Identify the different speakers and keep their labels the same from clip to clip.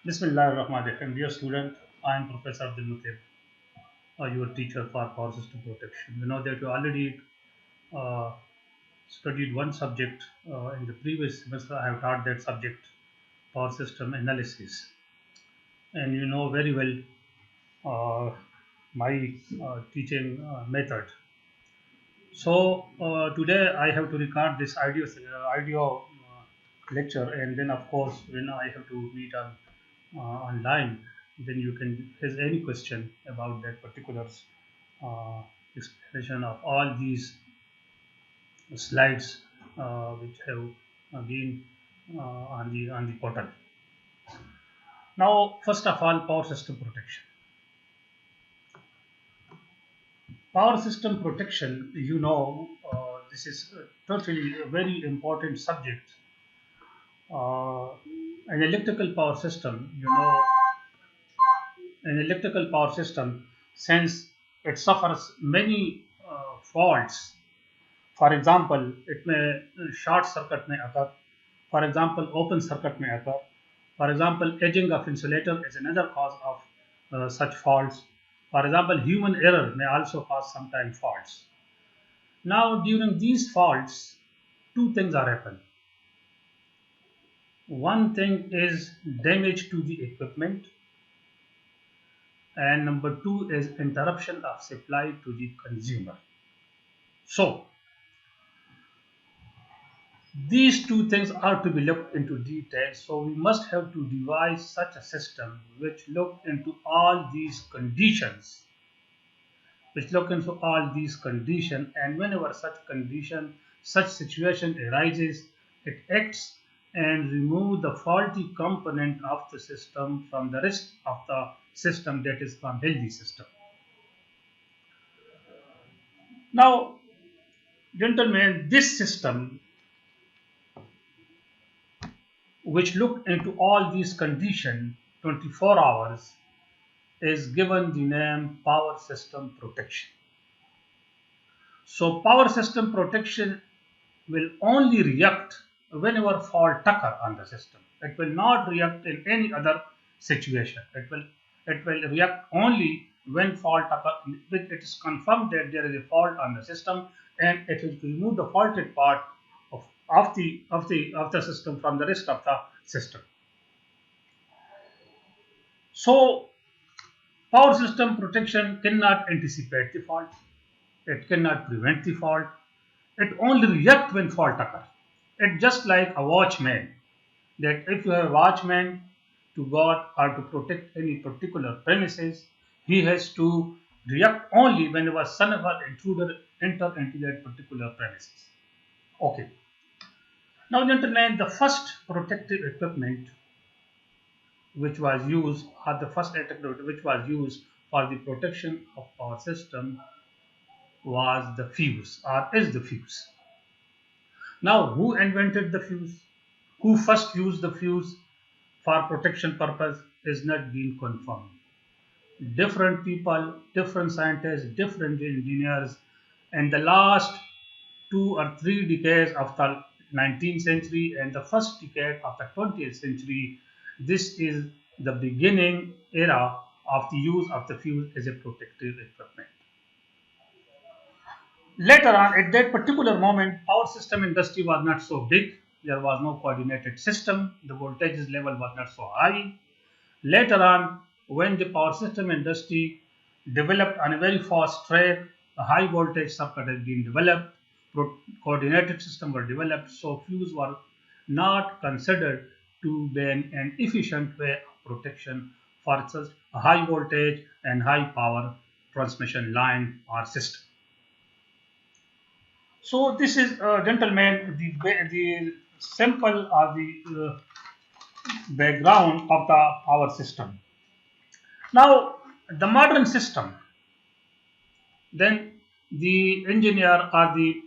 Speaker 1: Bismillah ar-Rahman ar-Rahim. Dear student, I am Professor Abdul Mutib, your teacher for power system protection. You know that you already uh, studied one subject in the previous semester. I have taught that subject, power system analysis, and you know very well my teaching method. So today I have to record this audio lecture, and then of course when I have to meet online, then you can has any question about that particular uh, explanation of all these slides which have been on the portal. Now, first of all, power system protection. Power system protection, this is totally a very important subject. An electrical power system, an electrical power system, since it suffers many faults. For example, it may short circuit may occur. For example, open circuit may occur. For example, edging of insulator is another cause of such faults. For example, human error may also cause sometimes faults. Now, during these faults, two things are happening. One thing is damage to the equipment, and number two is interruption of supply to the consumer. So, these two things are to be looked into detail. So, we must have to devise such a system which look into all these conditions, and whenever such situation arises, it acts and remove the faulty component of the system from the rest of the system, that is from healthy system. Now, gentlemen, this system which look into all these conditions 24 hours is given the name power system protection. So power system protection will only react whenever fault occur on the system. It will not react in any other situation. It will react only when fault occur. It is confirmed that there is a fault on the system, and it will remove the faulted part of the system from the rest of the system. So power system protection cannot anticipate the fault. It cannot prevent the fault. It only reacts when fault occurs. It's just like a watchman. That if you have a watchman to guard or to protect any particular premises, he has to react only whenever son of an intruder enter into that particular premises. Okay. Now, gentlemen, the first protective equipment which was used, or the first electrode which was used for the protection of our system was the fuse, or is the fuse. Now, who invented the fuse? Who first used the fuse for protection purpose is not being confirmed. Different people, different scientists, different engineers, and the last 2 or 3 decades of the 19th century and the first decade of the 20th century, this is the beginning era of the use of the fuse as a protective equipment. Later on, at that particular moment, power system industry was not so big. There was no coordinated system. The voltages level was not so high. Later on, when the power system industry developed on a very fast track, a high voltage circuit has been developed, coordinated system were developed, so fuse were not considered to be an efficient way of protection for such a high voltage and high power transmission line or system. So this is, gentlemen, the simple or the background of the power system. Now, the modern system, then the engineer or the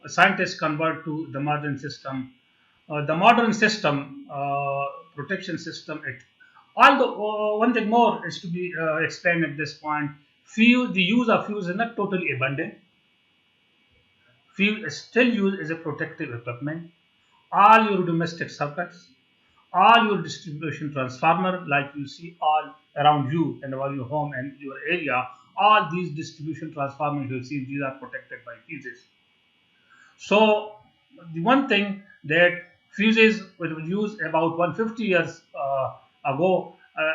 Speaker 1: scientist convert to the modern system. The modern system, protection system, although one thing more is to be explained at this point, the use of fuse is not totally abundant. Fuse is still used as a protective equipment. All your domestic circuits, all your distribution transformer, like you see all around you and around your home and your area, all these distribution transformers you see, these are protected by fuses. So the one thing that fuses were used about 150 years ago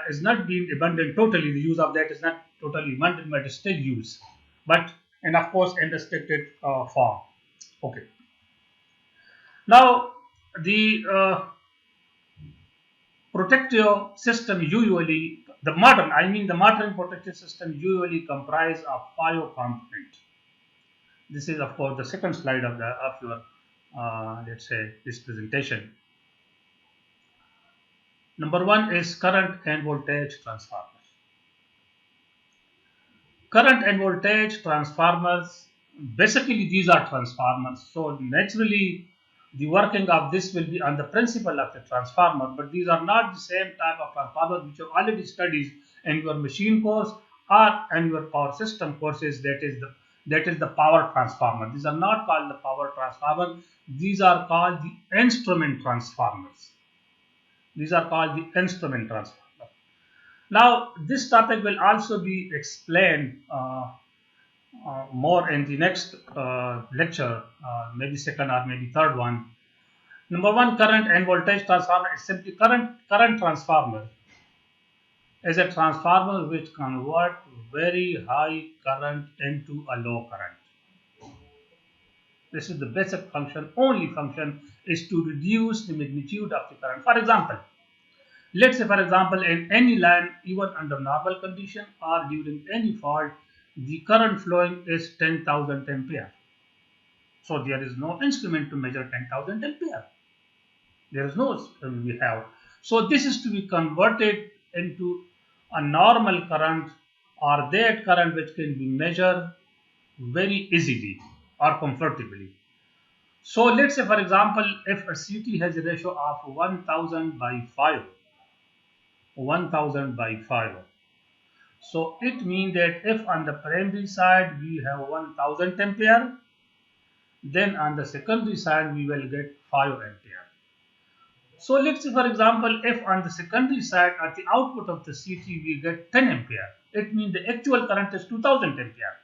Speaker 1: is not being abandoned totally. The use of that is not totally abandoned, but is still used, but and of course in restricted form. Okay. Now the protective system usually the modern protective system usually comprise of 5 components. This is of course the second slide of your let's say this presentation. Number one is current and voltage transformers. Current and voltage transformers, basically these are transformers. So naturally the working of this will be on the principle of the transformer, but these are not the same type of transformers which you already studied in your machine course or in your power system courses. That is the power transformer. These are not called the power transformer. These are called the instrument transformers. These are called the instrument transformer. Now, this topic will also be explained more in the next lecture, maybe second or maybe third one. Number one, current and voltage transformer is simply current transformer is a transformer which convert very high current into a low current. This is the basic function. Only function is to reduce the magnitude of the current. For example, let's say for example in any line, even under normal condition or during any fault, the current flowing is 10,000 ampere. So there is no instrument to measure 10,000 ampere. There is no we have. So this is to be converted into a normal current or that current which can be measured very easily or comfortably. So let's say for example if a CT has a ratio of 1000 by 5, 1000 by 5. So it means that if on the primary side we have 1000 ampere, then on the secondary side we will get 5 ampere. So let's say for example if on the secondary side at the output of the CT we get 10 ampere, it means the actual current is 2000 ampere.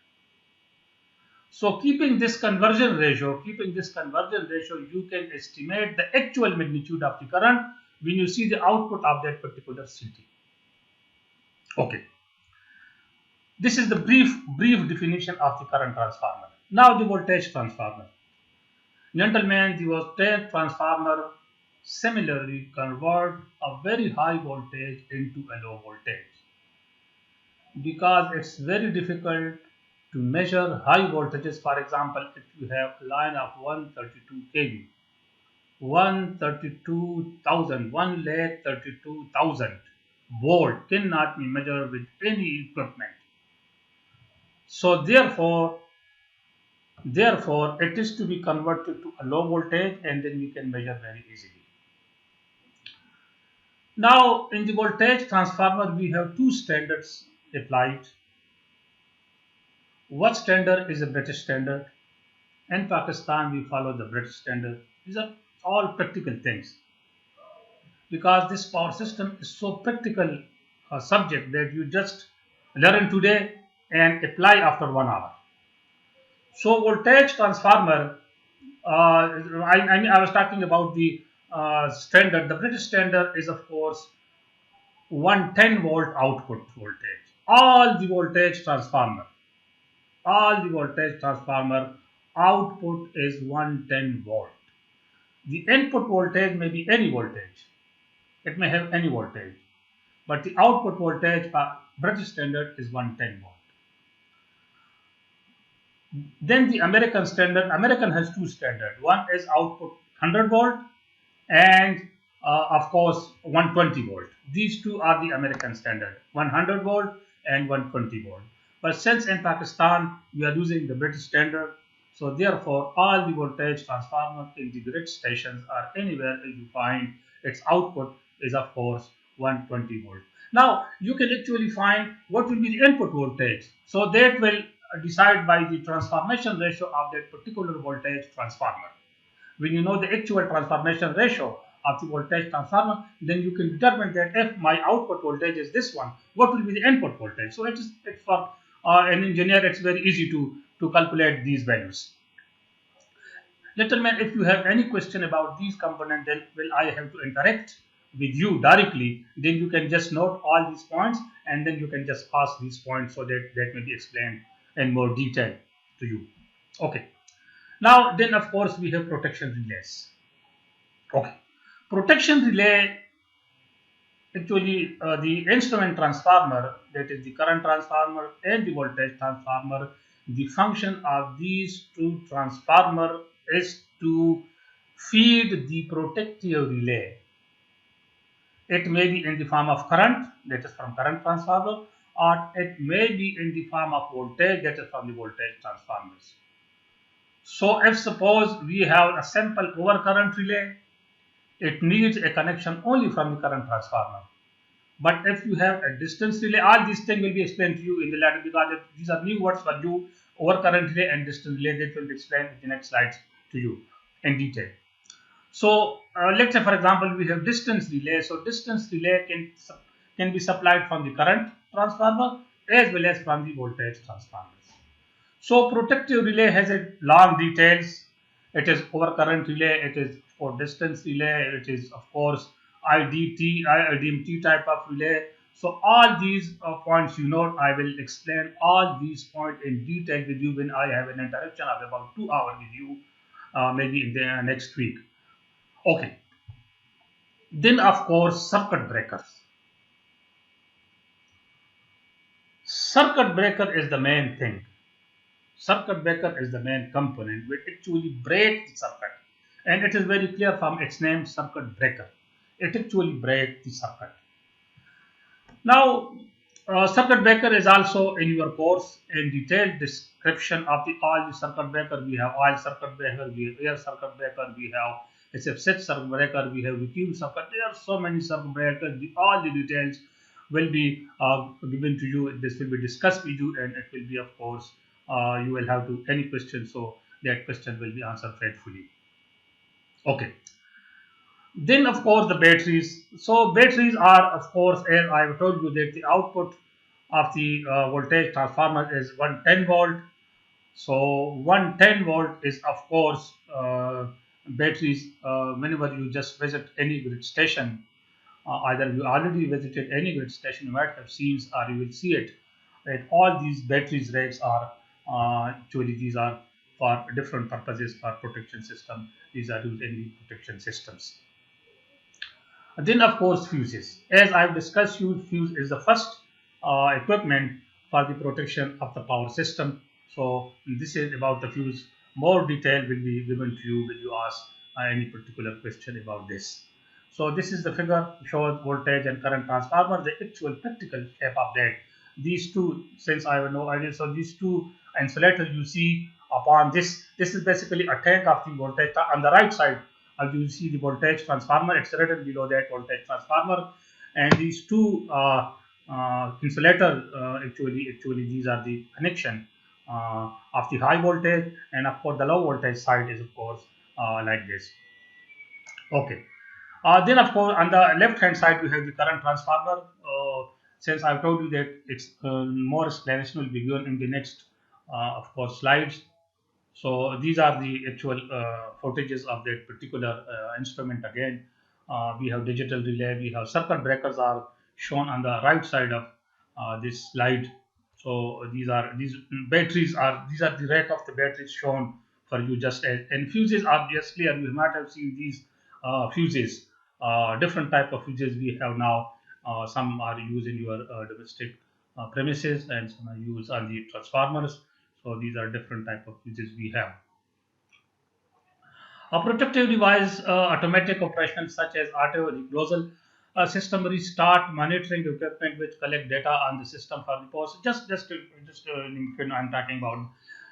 Speaker 1: So keeping this conversion ratio, you can estimate the actual magnitude of the current when you see the output of that particular CT. Okay. This is the brief definition of the current transformer. Now the voltage transformer. Gentlemen, the voltage transformer similarly convert a very high voltage into a low voltage, because it's very difficult to measure high voltages. For example, if you have a line of 132 kV, 132,000 volt cannot be measured with any equipment. So therefore it is to be converted to a low voltage and then we can measure very easily. Now in the voltage transformer we have two standards applied. One standard is a British standard. In Pakistan we follow the British standard. These are all practical things, because this power system is so practical subject that you just learn today and apply after 1 hour. So voltage transformer, I was talking about the standard. The British standard is of course 110 volt output voltage. All the voltage transformer output is 110 volt. The input voltage may be any voltage. It may have any voltage, but the output voltage by British standard is 110 volt. Then the American standard. American has two standards. One is output 100 volt and of course 120 volt. These two are the American standard, 100 volt and 120 volt. But since in Pakistan we are using the British standard, so therefore all the voltage transformer in the grid stations or anywhere you find its output is of course 120 volt. Now you can actually find what will be the input voltage. So that will decide by the transformation ratio of that particular voltage transformer. When you know the actual transformation ratio of the voltage transformer, then you can determine that if my output voltage is this one, what will be the input voltage. So it's for an engineer, it's very easy to calculate these values. Gentlemen, if you have any question about these components, then will I have to interact with you directly, then you can just note all these points and then you can just ask these points so that that may be explained in more detail to you. Okay. Now, then of course we have protection relays. Okay. Protection relay, actually the instrument transformer, that is the current transformer and the voltage transformer, the function of these two transformer is to feed the protective relay. It may be in the form of current, that is from current transformer, or it may be in the form of voltage, that is from the voltage transformers. So if suppose we have a simple overcurrent relay, it needs a connection only from the current transformer. But if you have a distance relay, all these things will be explained to you in the later, because these are new words for you. Overcurrent relay and distance relay, that will be explained in the next slides to you in detail. So let's say for example we have distance relay. So distance relay can be supplied from the current transformer as well as from the voltage transformers. So protective relay has a long details. It is overcurrent relay, it is for distance relay, it is of course IDT, IDMT type of relay. So all these points, you know, I will explain all these points in detail with you when I have an interaction of about 2 hours with you, maybe in the next week. Okay. Then of course circuit breakers. Circuit breaker is the main thing. Circuit breaker is the main component which actually breaks the circuit, and it is very clear from its name, circuit breaker. It actually breaks the circuit. Now, circuit breaker is also in your course in detailed description of all the circuit breaker. We have oil circuit breaker, we have air circuit breaker, we have SF6 circuit breaker, we have vacuum circuit. There are so many circuit breakers. All the details will be given to you. This will be discussed with you, and it will be, of course, you will have to any question, so that question will be answered faithfully. Okay. Then of course the batteries. So batteries are, of course, as I have told you, that the output of the voltage transformer is 110 volt. So 110 volt is of course batteries. Whenever you just visit any grid station, either you already visited any grid station, you might have seen or you will see it. Right? All these batteries racks are actually these are for different purposes for protection system. These are used in the protection systems. Then of course fuses. As I have discussed, fuse is the first equipment for the protection of the power system. So this is about the fuse. More detail will be given to you when you ask any particular question about this. So this is the figure, shows voltage and current transformer, the actual practical shape of that. These two, since I have no idea, so these two insulators you see upon this is basically a tank of the voltage. On the right side, you see the voltage transformer. It's written below that voltage transformer, and these two insulator actually these are the connection of the high voltage, and of course the low voltage side is of course like this. Okay. Then of course on the left hand side we have the current transformer. Since I've told you that it's more explanation will be given in the next of course slides. So these are the actual footages of that particular instrument. Again, we have digital relay, we have circuit breakers are shown on the right side of this slide. So these batteries are the rack of the batteries shown for you, just as, and fuses are just clear. You might have seen these fuses, different type of fuses we have now. Some are used in your domestic premises, and some are used on the transformers. So these are different type of fuses we have. A protective device, automatic operation such as auto reclosal system, restart monitoring equipment which collect data on the system for the post. I'm talking about.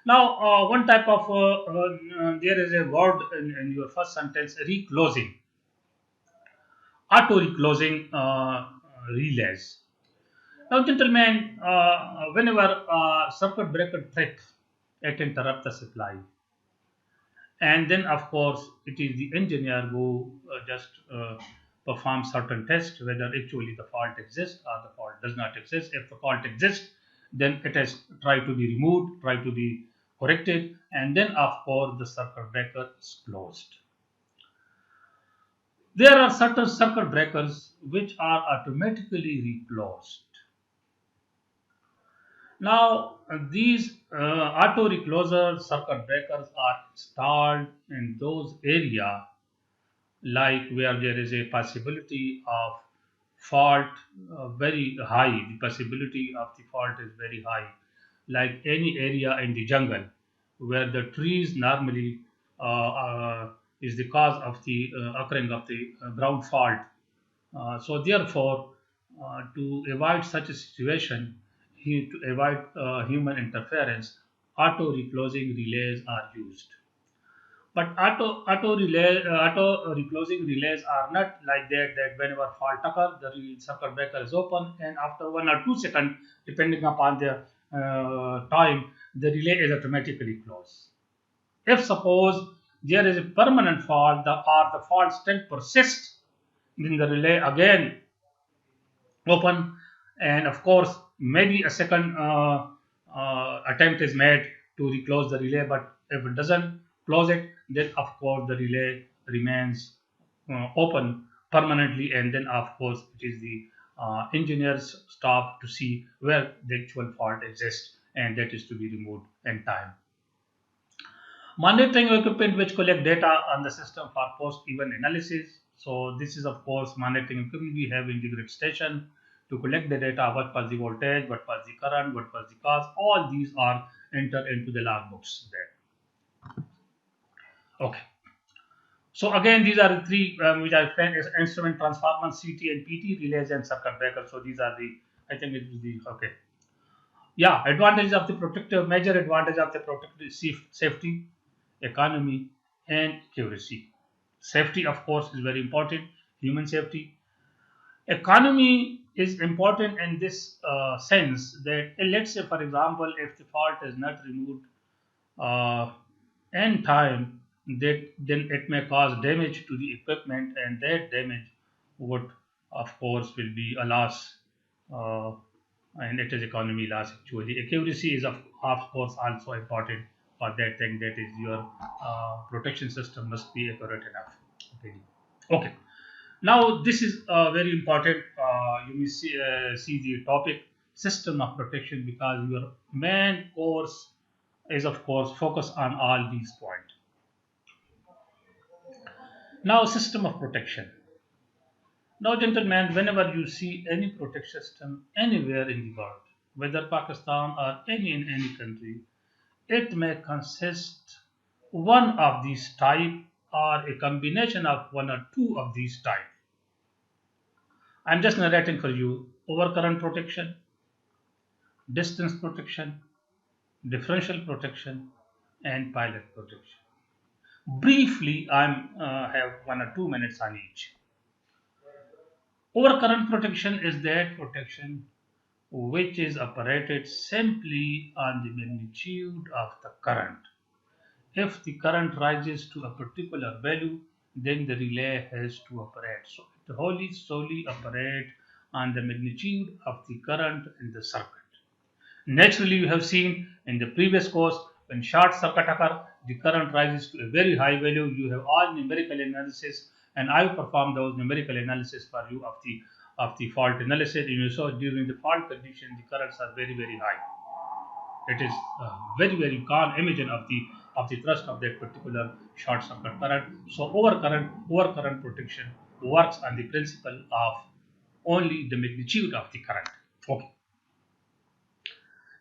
Speaker 1: Now, one type of there is a word in your first sentence, reclosing, auto reclosing relays. Now, gentlemen, whenever circuit breaker trips, it interrupts the supply. And then of course it is the engineer who just performs certain tests whether actually the fault exists or the fault does not exist. If the fault exists, then it is try to be removed, try to be corrected, and then of course the circuit breaker is closed. There are certain circuit breakers which are automatically reclosed. Now, these auto recloser circuit breakers are installed in those areas like where there is a possibility of fault very high, the possibility of the fault is very high, like any area in the jungle where the trees normally is the cause of the occurring of the ground fault. So therefore, to avoid such a situation, to avoid human interference, auto reclosing relays are used. But auto reclosing relays are not like that. That whenever fault occurs, the circuit breaker is open, and after 1 or 2 seconds, depending upon the time, the relay is automatically closed. If suppose there is a permanent fault, or the fault still persists, then the relay again open, and of course maybe a second attempt is made to reclose the relay, but if it doesn't close it, then of course the relay remains open permanently, and then of course it is the engineer's job to see where the actual fault exists, and that is to be removed in time. Monitoring equipment which collect data on the system for post-event analysis. So this is of course monitoring equipment. We have integrated station to collect the data. What was the voltage? What was the current? What was the cause? All these are entered into the logbooks there. Okay. So again, these are the three which I explained: is instrument, transformer, CT and PT, relays and circuit breakers. So these are the, I think it is the, okay. Yeah, advantages of the protective, major advantage of the protective safety, economy and accuracy. Safety of course is very important, human safety. Economy is important in this sense that let's say for example if the fault is not removed uh, in time, that then it may cause damage to the equipment, and that damage would of course will be a loss, uh, and it is economy loss actually. Accuracy is of course also important for that thing, that is your protection system must be accurate enough. Okay. Okay. Now this is very important. You may see the topic system of protection, because your main course is of course focus on all these points. Now system of protection. Now gentlemen, whenever you see any protection system anywhere in the world, whether Pakistan or in any country, it may consist one of these type or a combination of one or two of these type. I'm just narrating for you: overcurrent protection, distance protection, differential protection, and pilot protection. Briefly, I'm have 1 or 2 minutes on each. Overcurrent protection is that protection which is operated simply on the magnitude of the current. If the current rises to a particular value, then the relay has to operate. So it wholly solely operate on the magnitude of the current in the circuit. Naturally, we have seen in the previous course, when short circuit occur, the current rises to a very high value. You have all numerical analysis, and I will perform those numerical analysis for you of the fault analysis. And you saw during the fault condition, the currents are very very high. It is very you can't imagine of the thrust of that particular short circuit current. So overcurrent protection works on the principle of only the magnitude of the current. Okay.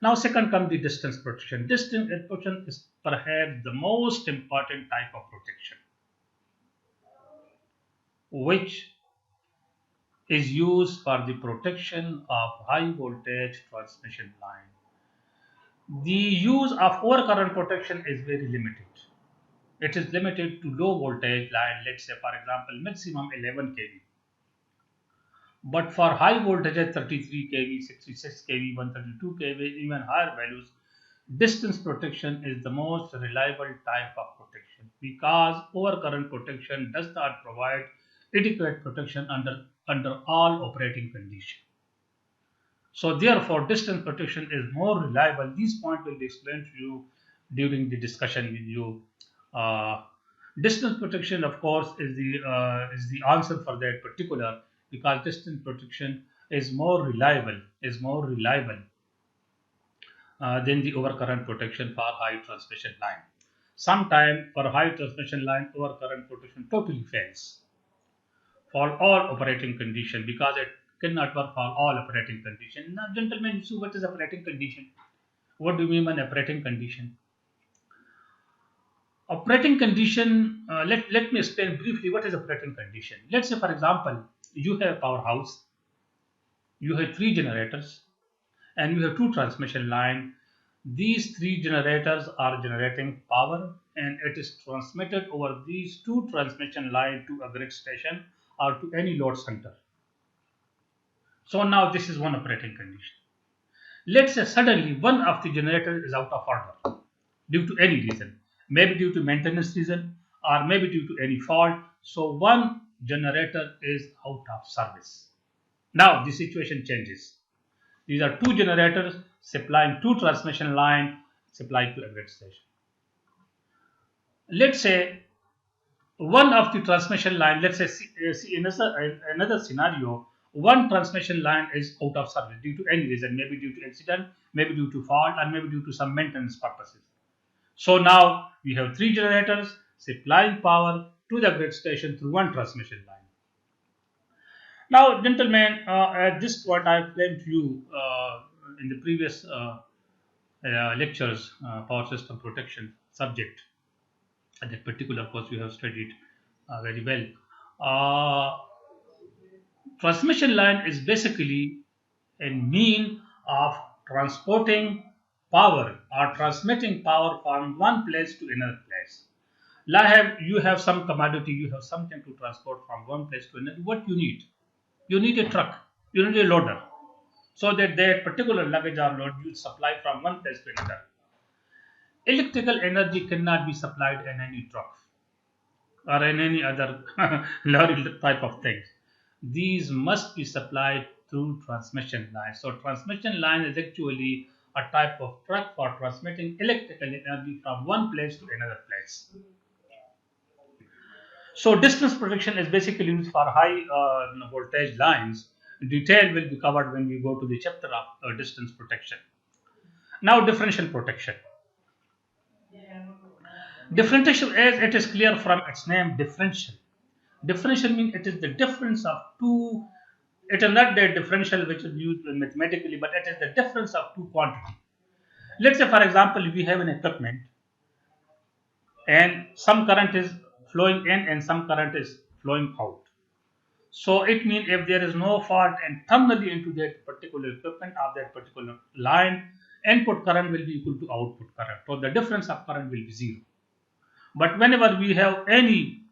Speaker 1: Now second comes the distance protection. Distance protection is perhaps the most important type of protection, which is used for the protection of high voltage transmission line. The use of overcurrent protection is very limited. It is limited to low voltage line, let's say for example maximum 11 kV. But for high voltage 33 kV, 66 kV, 132 kV, even higher values, Distance protection is the most reliable type of protection because overcurrent protection does not provide adequate protection under all operating conditions. So therefore, distance protection is more reliable. These points will be explained to you during the discussion with you. Uh, Distance protection, of course, is the answer for that particular, because distance protection is more reliable than the overcurrent protection for high transmission line. Sometimes for high transmission line, overcurrent protection totally fails for all operating condition because it cannot work for all operating condition. Now, gentlemen, so what is operating condition? What do we mean by operating condition? Operating condition, let me explain briefly what is operating condition. Let's say, for example, you have powerhouse, you have three generators, and you have two transmission line. These three generators are generating power and it is transmitted over these two transmission line to a grid station or to any load center. So now this is one operating condition. Let's say suddenly one of the generators is out of order due to any reason, maybe due to maintenance reason or maybe due to any fault. So one generator is out of service. Now the situation changes. These are two generators supplying two transmission line supplied to a grid station. Let's say one of the transmission line, let's say see another scenario, one transmission line is out of service due to any reason, maybe due to accident, maybe due to fault, and maybe due to some maintenance purposes. So now we have three generators supplying power to the grid station through one transmission line. Now, gentlemen, at this point, I explained to you in the previous lectures, power system protection subject. And that particular course we have studied very well. Uh, Transmission line is basically a mean of transporting power or transmitting power from one place to another place. You have some commodity, you have something to transport from one place to another. What you need? You need a truck, you need a loader, so that particular luggage or load you supply from one place to another. Electrical energy cannot be supplied in any truck or in any other lorry type of things. These must be supplied through transmission line. So transmission line is actually a type of truck for transmitting electrical energy from one place to another place. So distance protection is basically used for high voltage lines. Detail will be covered when we go to the chapter of distance protection. Now differential protection. Differential, as it is clear from its name, differential. Differential means it is the difference of two. It is not the differential which is used mathematically, but it is the difference of two quantities. Let's say, for example, we have an equipment and some current is flowing in and some current is flowing out. So it means if there is no fault internally into that particular equipment or that particular line, input current will be equal to output current. So the difference of current will be zero. But whenever we have any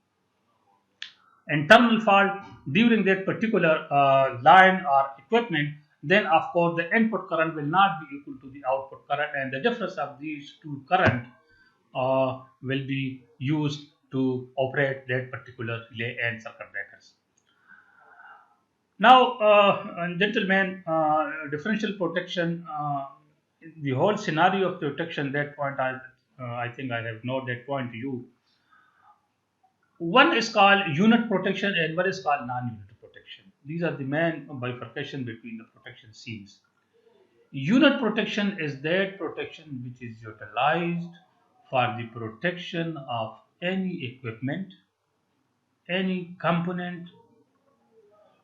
Speaker 1: internal fault during that particular line or equipment, then of course the input current will not be equal to the output current, and the difference of these two current will be used to operate that particular relay and circuit breakers. Now, gentlemen, differential protection, the whole scenario of protection, that point I think I have noted that point to you. One is called unit protection and one is called non-unit protection. These are the main bifurcation between the protection schemes. Unit protection is that protection which is utilized for the protection of any equipment, any component.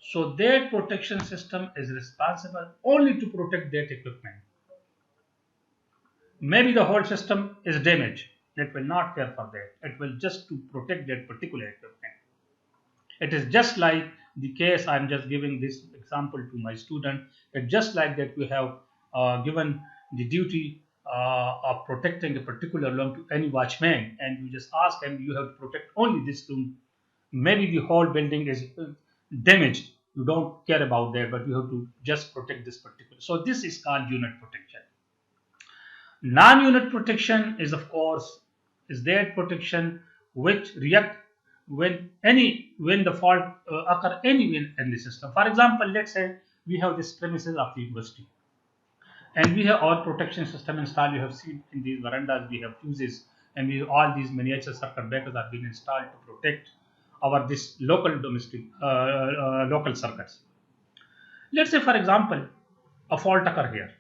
Speaker 1: So that protection system is responsible only to protect that equipment. Maybe the whole system is damaged. It will not care for that. It will just to protect that particular equipment. It is just like the case I'm just giving this example to my student. It's just like that we have given the duty of protecting a particular room to any watchman, and you just ask him, you have to protect only this room. Maybe the whole building is damaged. You don't care about that, but you have to just protect this particular. So this is called unit protection. Non-unit protection is, of course, is that protection which react when the fault occur anywhere in the system. For example, let's say we have this premises of the university, and we have our protection system installed. You have seen in these verandas we have fuses, and we all these miniature circuit breakers are being installed to protect our this local domestic local circuits. Let's say, for example, a fault occur here,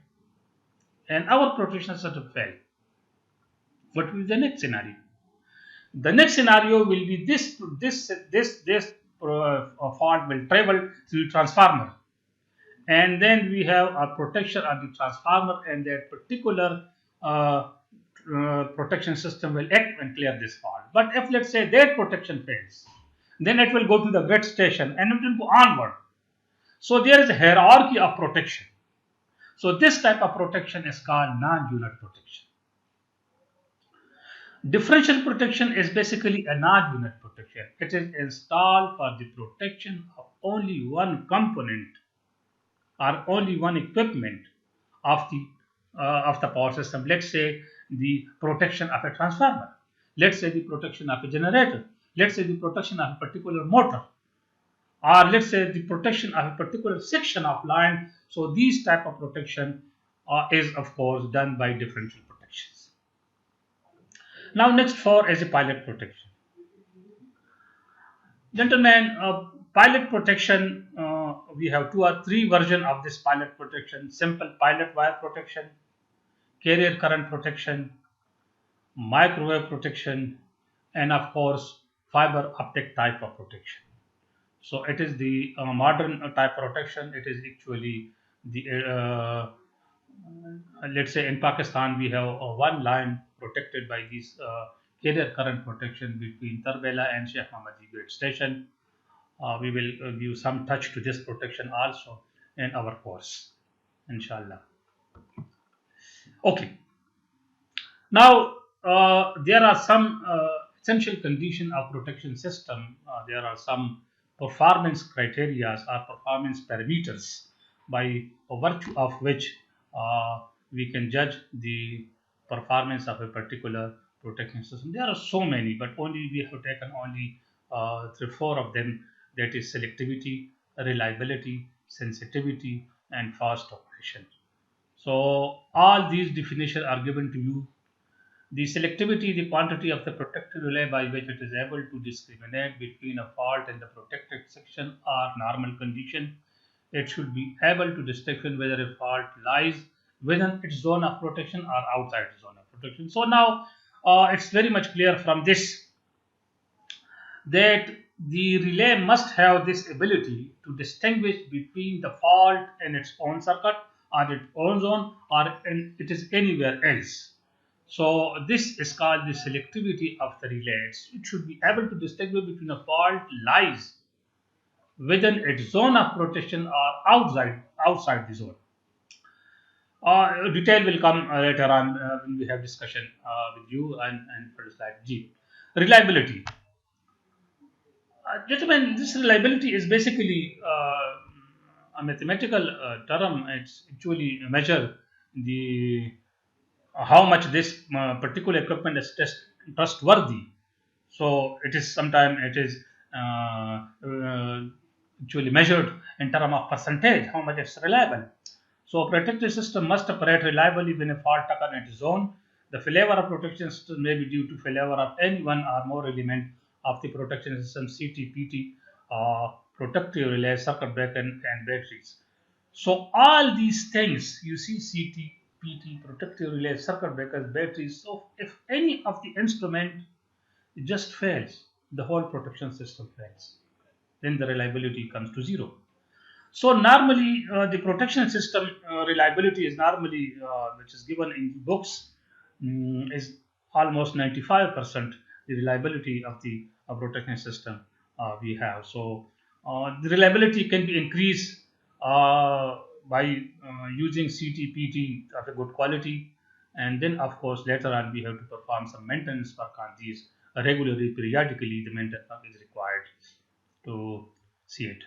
Speaker 1: and our protection system fail. What will be the next scenario? The next scenario will be this fault will travel through transformer, and then we have a protection of the transformer, and that particular protection system will act and clear this fault. But if, let's say, that protection fails, then it will go to the grid station and it will go onward. So there is a hierarchy of protection. So this type of protection is called non-unit protection. Differential protection is basically a non-unit protection. It is installed for the protection of only one component or only one equipment of the power system. Let's say the protection of a transformer. Let's say the protection of a generator. Let's say the protection of a particular motor, or let's say the protection of a particular section of line. So these type of protection is, of course, done by differential protections. Now next for is a pilot protection. Gentlemen, pilot protection, we have two or three versions of this pilot protection: simple pilot wire protection, carrier current protection, microwave protection, and of course fiber optic type of protection. So it is the modern type protection. It is actually the let's say in Pakistan we have one line protected by this carrier current protection between Tarbela and Sheikh Mohammed Gate Station. We will give some touch to this protection also in our course, inshallah. Okay. Now there are some essential condition of protection system. There are some performance criteria or performance parameters by virtue of which we can judge the performance of a particular protection system. There are so many, but only we have taken only three, four of them. That is selectivity, reliability, sensitivity, and fast operation. So all these definitions are given to you. The selectivity, the quantity of the protected relay by which it is able to discriminate between a fault in the protected section or normal condition. It should be able to distinguish whether a fault lies within its zone of protection or outside its zone of protection. So now it's very much clear from this that the relay must have this ability to distinguish between the fault in its own circuit or its own zone or it is anywhere else. So this is called the selectivity of the relay. It should be able to distinguish between a fault lies within its zone of protection or outside the zone. Detail will come later on when we have discussion with you and for slide G. Reliability. Gentlemen, this reliability is basically a mathematical term. It's actually measure the how much this particular equipment is trustworthy. So it is sometimes it is actually measured in terms of percentage, how much it's reliable. So a protective system must operate reliably when a fault occurs in its zone. The failure of protection system may be due to failure of any one or more element of the protection system, CT, PT, protective relay, circuit breaker, and batteries. So all these things, you see CT, PT, protective relay, circuit breakers, batteries. So if any of the instrument just fails, the whole protection system fails. Then the reliability comes to zero. So normally the protection system reliability is normally which is given in books is almost 95% the reliability of the protection system we have. So the reliability can be increased by using CTPT of a good quality, and then of course later on we have to perform some maintenance work on these regularly, periodically. The maintenance work is required to see it.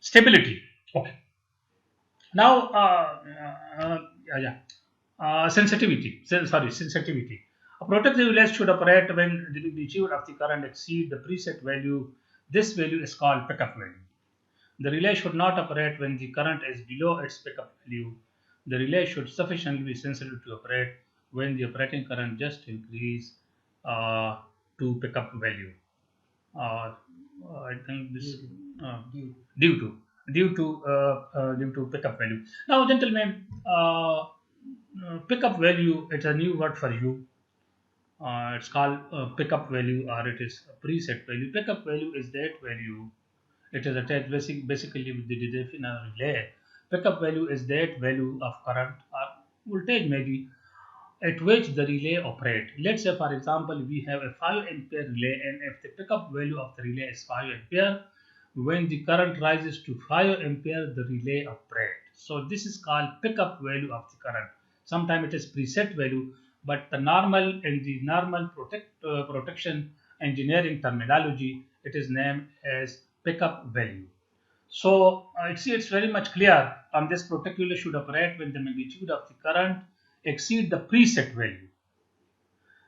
Speaker 1: Stability. Okay. Now, yeah. Sensitivity. A protective relay should operate when the magnitude of the current exceed the preset value. This value is called pickup value. The relay should not operate when the current is below its pickup value. The relay should sufficiently be sensitive to operate when the operating current just increase uh, to pickup value. Uh, I think this due to due to pickup value. Now, gentlemen, pickup value, it's a new word for you. It's called pickup value, or it is a preset value. Pickup value is that value. It is attached basically with the definite relay. Pickup value is that value of current or voltage maybe at which the relay operate. Let's say, for example, we have a 5 ampere relay, and if the pickup value of the relay is 5 ampere, when the current rises to 5 ampere, the relay operate. So this is called pickup value of the current. Sometimes it is preset value, but the normal in the normal protection engineering terminology, it is named as pickup value. So it's very much clear from this protective relay should operate when the magnitude of the current exceed the preset value.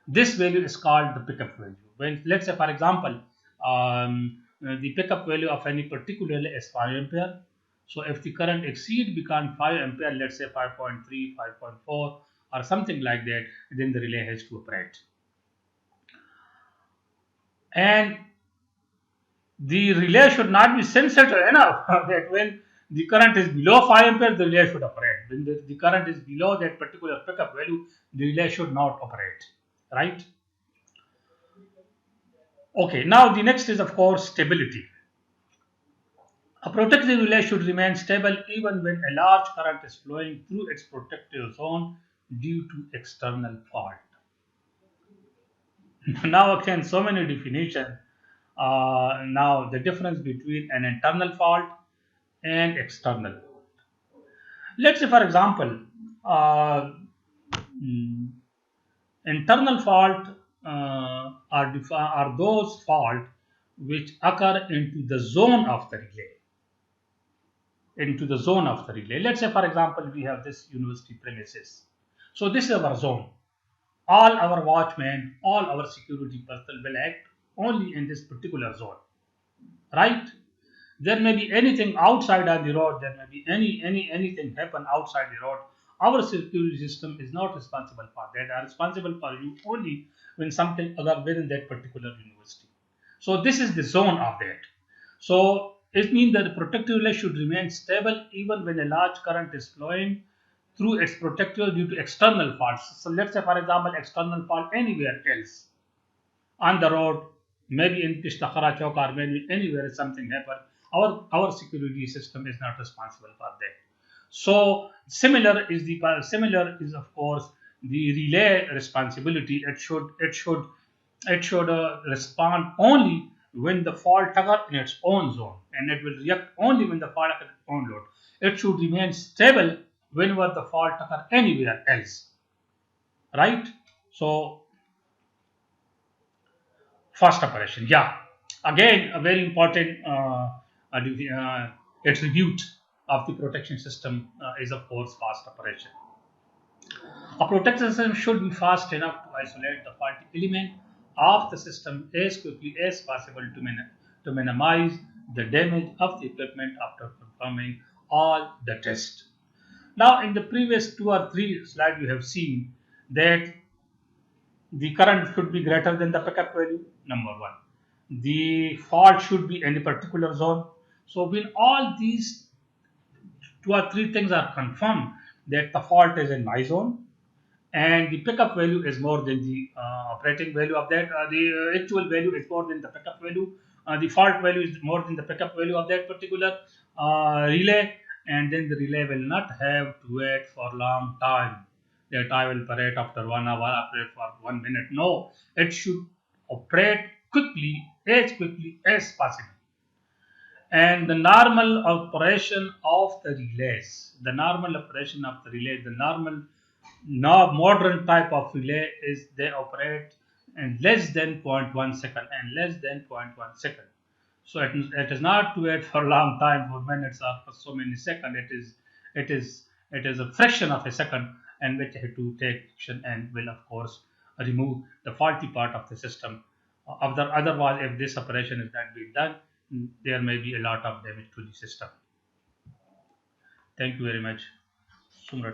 Speaker 1: This value is called the pickup value. When, let's say, for example, the pickup value of any particular relay is 5 ampere. So if the current exceed become 5 ampere, let's say 5.3, 5.4 or something like that, then the relay has to operate. And the relay should not be sensitive enough that when the current is below 5 ampere, the relay should operate. When the current is below that particular pickup value, the relay should not operate, right? Okay, now the next is, of course, stability. A protective relay should remain stable even when a large current is flowing through its protective zone due to external fault. Now again, so many definitions. Now the difference between an internal fault and external. Let's say, for example, uh, mm, internal fault are those fault which occur into the zone of the relay. Into the zone of the relay. Let's say, for example, we have this university premises. So this is our zone. All our watchmen, all our security personnel will act only in this particular zone, right? There may be anything outside on the road. There may be anything happen outside the road. Our security system is not responsible for that. They are responsible for you only when something other within that particular university. So this is the zone of that. So it means that the protective relay should remain stable even when a large current is flowing through its protective due to external faults. So let's say, for example, external fault anywhere else on the road, maybe in Pistakara Chowk or maybe anywhere something happened, our security system is not responsible for that. So similar is of course the relay responsibility. It should respond only when the fault occurs in its own zone, and it will react only when the fault occurs in its own load. It should remain stable whenever the fault occurs anywhere else, right? So fast operation, yeah. Again, a very important attribute of the protection system is, of course, fast operation. A protection system should be fast enough to isolate the faulty element of the system as quickly as possible to minimize the damage of the equipment after performing all the tests. Now, in the previous 2 or 3 slides, you have seen that the current should be greater than the pickup value, number one. The fault should be in a particular zone. So when all these 2 or 3 things are confirmed, that the fault is in my zone and the pickup value is more than the operating value of that, the actual value is more than the pickup value, the fault value is more than the pickup value of that particular relay, and then the relay will not have to wait for a long time, that I will operate after 1 hour, operate for 1 minute. No, it should operate quickly as possible. And the normal operation of the relays, the normal now modern type of relay is they operate in less than zero point 0.1 second and less than 0.1 second. So it is not to wait for a long time, for minutes or for so many seconds. It is a fraction of a second, and which have to take action and will of course remove the faulty part of the system. Otherwise, if this operation is not being done, there may be a lot of damage to the system. Thank you very much. Sumrat.